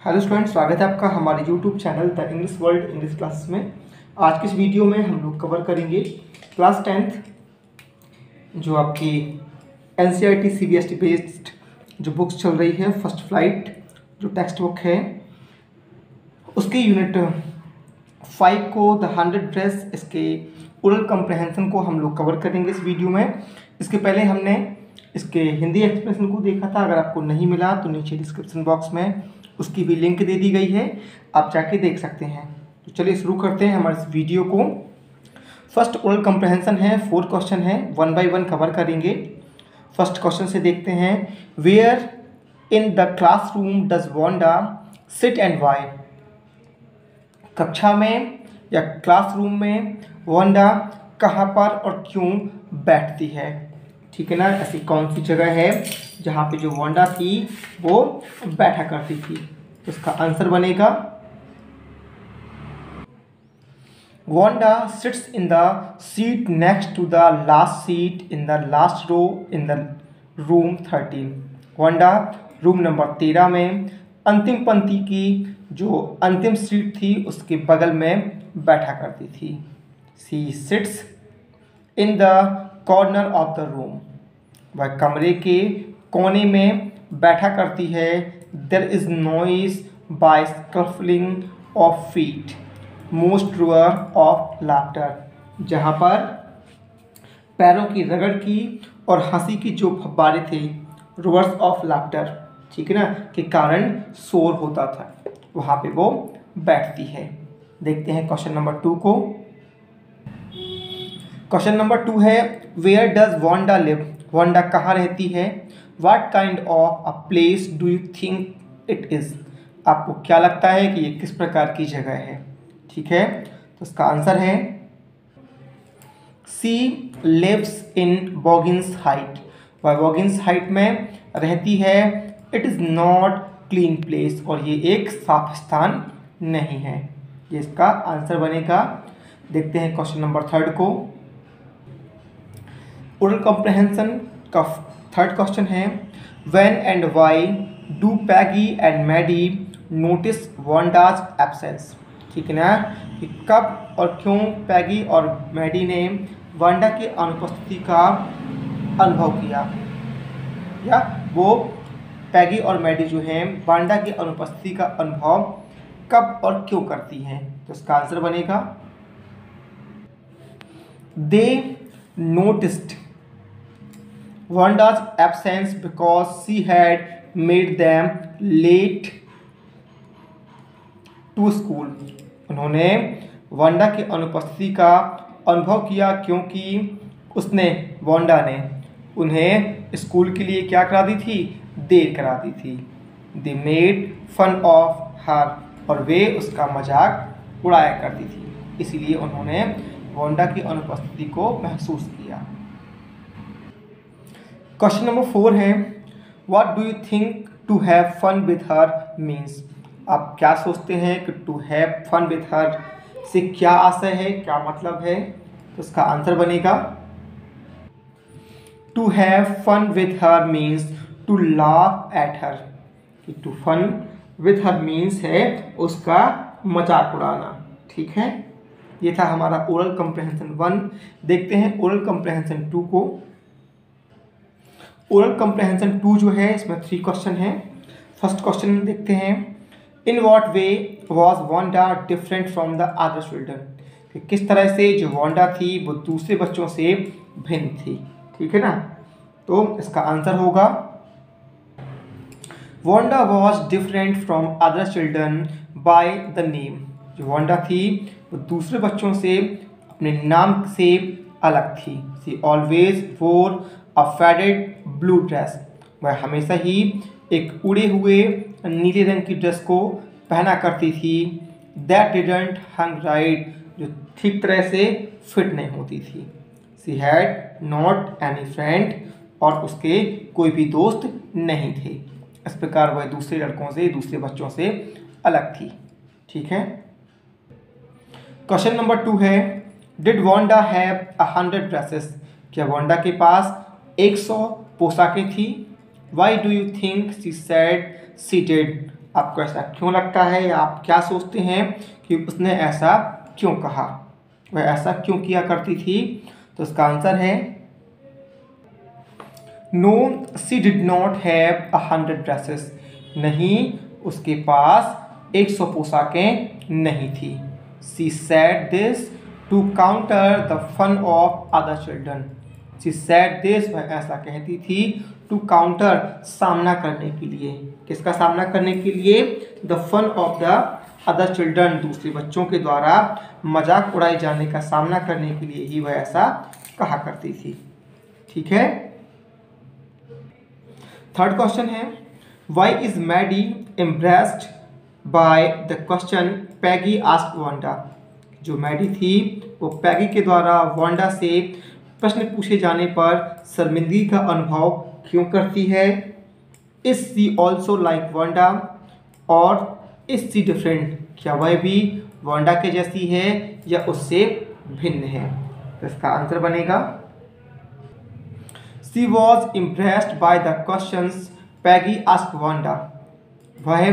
Hello student, स्वागत है आपका हमारे YouTube channel the English world English classes में। आज की इस वीडियो में हम लोग कवर करेंगे क्लास 10th जो आपकी एनसीईआरटी सीबीएसई बेस्ड जो बुक्स चल रही है, फर्स्ट फ्लाइट जो टेक्स्ट बुक है उसके यूनिट 5 को द 100 ड्रेस, इसके ओरल कम्प्रहेंशन को हम लोग कवर करेंगे इस वीडियो में। इसके पहले हमने इसके हिंदी एक्सप्रेशन को देखा था। अगर आपको नहीं मिला तो नीचे डिस्क्रिप्शन बॉक्स में उसकी भी लिंक दे दी गई है, आप जाके देख सकते हैं। तो चलिए शुरू करते हैं हमारे इस वीडियो को। फर्स्ट ओरल कम्प्रहेंशन है, 4 क्वेश्चन है, 1 बाय 1 कवर करेंगे। फर्स्ट क्वेश्चन से देखते हैं, where in the classroom does Wanda sit and why. कक्षा में या क्लासरूम में वांडा कहाँ पर और क्यों बैठती है। ठीक है ना, ऐसी कौन सी जगह है जहाँ पे जो वांडा थी वो बैठा करती थी। तो इसका आंसर बनेगा Wanda sits in the seat next to the last seat in the last row in the room 13। Wanda room number 13 में अंतिम पंक्ति की जो अंतिम सीट थी उसके बगल में बैठा करती थी। She sits in the corner of the room, वह कमरे के कोने में बैठा करती है। There is noise by scuffling of feet most roar of laughter, जहाँ पर पैरों की रगड़ की और हंसी की जो फब्बारे थे, रूअर्स ऑफ लाफ्टर, ठीक है ना, के कारण शोर होता था, वहाँ पे वो बैठती है। देखते हैं क्वेश्चन नंबर 2 को। क्वेश्चन नंबर 2 है, where does Wanda live. Wanda कहाँ रहती है। What kind of a place do you think it is. आपको क्या लगता है कि ये किस प्रकार की जगह है। ठीक है, तो इसका आंसर है सी लिव्स इन बॉगिन्स हाइट, वह बॉगिन्स हाइट में रहती है। It is not clean place, और ये एक साफ स्थान नहीं है। ये इसका आंसर बनेगा। देखते हैं क्वेश्चन नंबर 3 को। ओरल कॉम्प्रहेंशन का 3rd क्वेश्चन है, when and why do Peggy and Maddie notice Wanda's absence. ठीक है ना, कि कब और क्यों पैगी और मैडी ने वांडा की अनुपस्थिति का अनुभव किया, या वो पैगी और मैडी जो हैं वांडा की अनुपस्थिति का अनुभव कब और क्यों करती हैं। तो इसका आंसर बनेगा दे noticed Wanda's absence because she had made them late to school। उन्होंने वांडा की अनुपस्थिति का अनुभव किया क्योंकि उसने, वांडा ने उन्हें स्कूल के लिए क्या करा दी थी, देर करा दी थी। They made fun of her, और वे उसका मजाक उड़ाया करती थी, इसीलिए उन्होंने वांडा की अनुपस्थिति को महसूस किया। क्वेश्चन नंबर 4 है, what do you think to have fun with her means. आप क्या सोचते हैं कि to have fun with her से क्या आशय है, क्या मतलब है। तो इसका आंसर बनेगा to have fun with her means to laugh at her. To fun with her means है उसका मजाक उड़ाना। ठीक है, ये था हमारा ओरल कम्प्रहेंशन 1। देखते हैं ओरल कम्प्रहेंशन 2 को। ओरल कम्प्रहेंशन 2 जो है इसमें 3 क्वेश्चन हैं। फर्स्ट क्वेश्चन देखते हैं, in what way was Wanda different from the other children. किस तरह से जो वांडा थी वो दूसरे बच्चों से भिन्न थी। ठीक है ना, तो इसका आंसर होगा Wanda was different from other children by the name. जो वांडा थी वो दूसरे बच्चों से अपने नाम से अलग थी। शी ऑलवेज वोर अ फेडेड ब्लू ड्रेस, वह हमेशा ही एक उड़े हुए नीले रंग की ड्रेस को पहना करती थी। दैट डिडंट हंग राइट, जो ठीक तरह से फिट नहीं होती थी। She had not any friend, और उसके कोई भी दोस्त नहीं थे। इस प्रकार वह दूसरे लड़कों से, दूसरे बच्चों से अलग थी। ठीक है, क्वेश्चन नंबर 2 है, डिड वांडा हैव 100 ड्रेसेस। क्या वांडा के पास 100 पोशाकें थी। Why do you think she said she did, आपको ऐसा क्यों लगता है या आप क्या सोचते हैं कि उसने ऐसा क्यों कहा, वह ऐसा क्यों किया करती थी? तो इसका आंसर है no she did not have 100 dresses. नहीं, उसके पास 100 पोशाकें नहीं थी। She said this to counter the fun of other children. She said this, वह ऐसा कहती थी, टू काउंटर, सामना करने के लिए। किसका सामना करने के लिए? The fun of the other children, दूसरे बच्चों के द्वारा मजाक उड़ाए जाने का सामना करने के लिए ही वह ऐसा कहा करती थी। ठीक है। Third question is, why is Maddie impressed by the question Peggy asked Wanda. जो मैडी थी वो पैगी के द्वारा वांडा से प्रश्न पूछे जाने पर शर्मिंदगी का अनुभव क्यों करती है? Is she also like Wanda और इज सी डिफरेंट, क्या वह भी वांडा के जैसी है या उससे भिन्न है? तो इसका आंसर बनेगा she was impressed by the questions Peggy asked Wanda. वह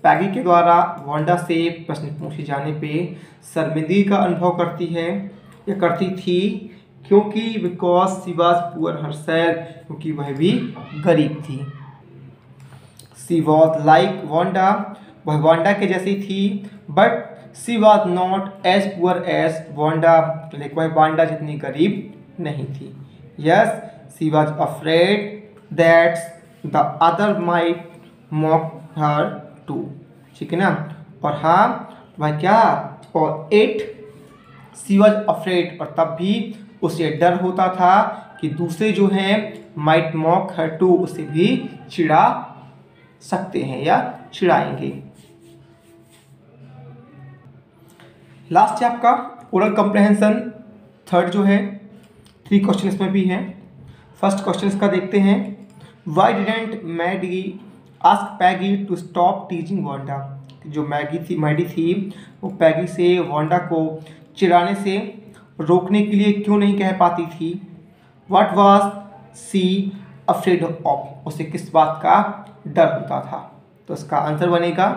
पैगी के द्वारा वांडा से प्रश्न पूछे जाने पे शर्मिंदगी का अनुभव करती है या करती थी, क्योंकि because she was poor herself, क्योंकि वह भी गरीब थी। शी वॉज लाइक वांडा, वह वांडा के जैसी थी, but she was not as poor as Wanda, लेकिन वह वांडा जितनी गरीब नहीं थी। Yes, she was afraid that the other might mock her too. ठीक है ना। और हाँ, वह क्या, और इट शी वॉज अफ्रेड, और तब भी उसे डर होता था कि दूसरे जो हैं माइट मॉक हर टू, उसे भी चिढ़ा सकते हैं या चिढ़ाएंगे। लास्ट है आपका ओरल कॉम्प्रहेंशन। थर्ड जो है, 3 क्वेश्चन इसमें भी हैं। फर्स्ट क्वेश्चन इसका देखते हैं, why didn't Maddie ask Peggy to stop teaching Wanda. जो मैडी थी वो पैगी से वांडा को चिढ़ाने से रोकने के लिए क्यों नहीं कह पाती थी? What was she afraid of, उसे किस बात का डर होता था? तो इसका आंसर बनेगा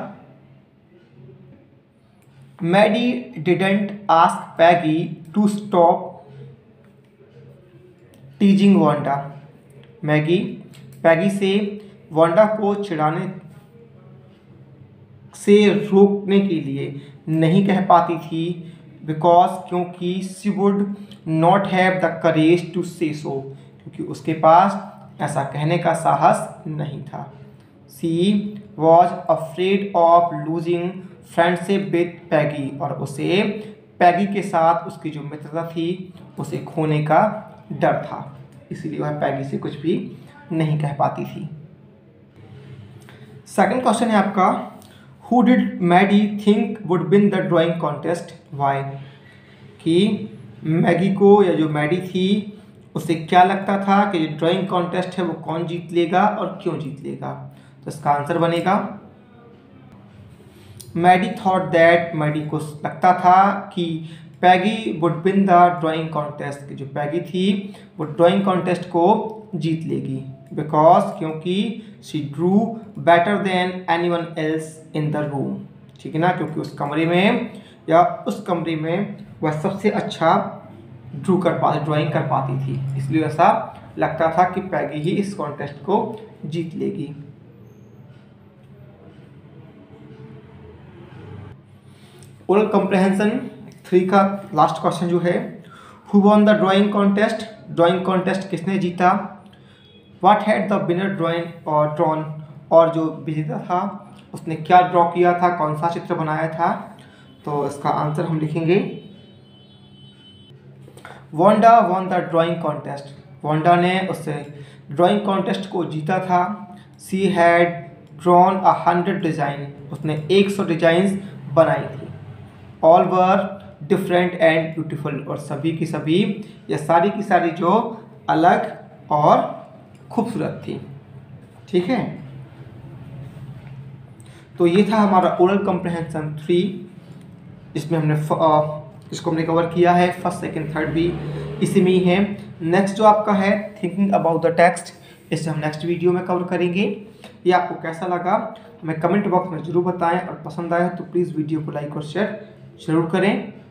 Maddie didn't ask Peggy to stop teasing Wanda. Peggy से वांडा को चिढ़ाने से रोकने के लिए नहीं कह पाती थी, बिकॉज, क्योंकि she would not have the courage to say so, क्योंकि उसके पास ऐसा कहने का साहस नहीं था। She was afraid of losing friendship with Peggy, और उसे पैगी के साथ उसकी जो मित्रता थी उसे खोने का डर था, इसलिए वह पैगी से कुछ भी नहीं कह पाती थी। सेकंड क्वेश्चन है आपका, who did Maddie think would win the drawing contest, why. कि मैगी को या जो मैडी थी उसे क्या लगता था कि जो ड्राइंग कॉन्टेस्ट है वो कौन जीत लेगा और क्यों जीत लेगा? तो इसका आंसर बनेगा मैडी थॉट दैट, मैडी को लगता था कि Peggy would win the drawing contest, कि जो पैगी थी वो ड्राइंग कॉन्टेस्ट को जीत लेगी, बिकॉज, क्योंकि she Drew better than anyone else in the room. ठीक है ना, क्योंकि उस कमरे में वह सबसे अच्छा ड्राइंग कर पाती थी, इसलिए ऐसा लगता था कि पैगी ही इस कॉन्टेस्ट को जीत लेगी। ओरल कॉम्प्रहेंशन 3 का लास्ट क्वेश्चन जो है, who won the drawing contest, drawing contest किसने जीता? What had the winner drawing और ड्रॉन, और जो विजेता था उसने क्या ड्रॉ किया था, कौन सा चित्र बनाया था? तो इसका आंसर हम लिखेंगे Wanda won the drawing contest, Wanda ने उससे ड्राइंग कॉन्टेस्ट को जीता था। सी हैड ड्रॉन 100 डिज़ाइन, उसने 100 डिजाइंस बनाई थी। All were different and beautiful, और सभी की सभी या सारी की सारी जो अलग और खूबसूरत थी। ठीक है, तो ये था हमारा ओरल कॉम्प्रहेंशन 3, जिसमें इसको हमने कवर किया है। फर्स्ट, सेकंड, थर्ड भी इसी में ही है। नेक्स्ट जो आपका है थिंकिंग अबाउट द टेक्स्ट, इसे हम नेक्स्ट वीडियो में कवर करेंगे। ये आपको कैसा लगा हमें कमेंट बॉक्स में ज़रूर बताएं और पसंद आया तो प्लीज़ वीडियो को लाइक और शेयर ज़रूर करें।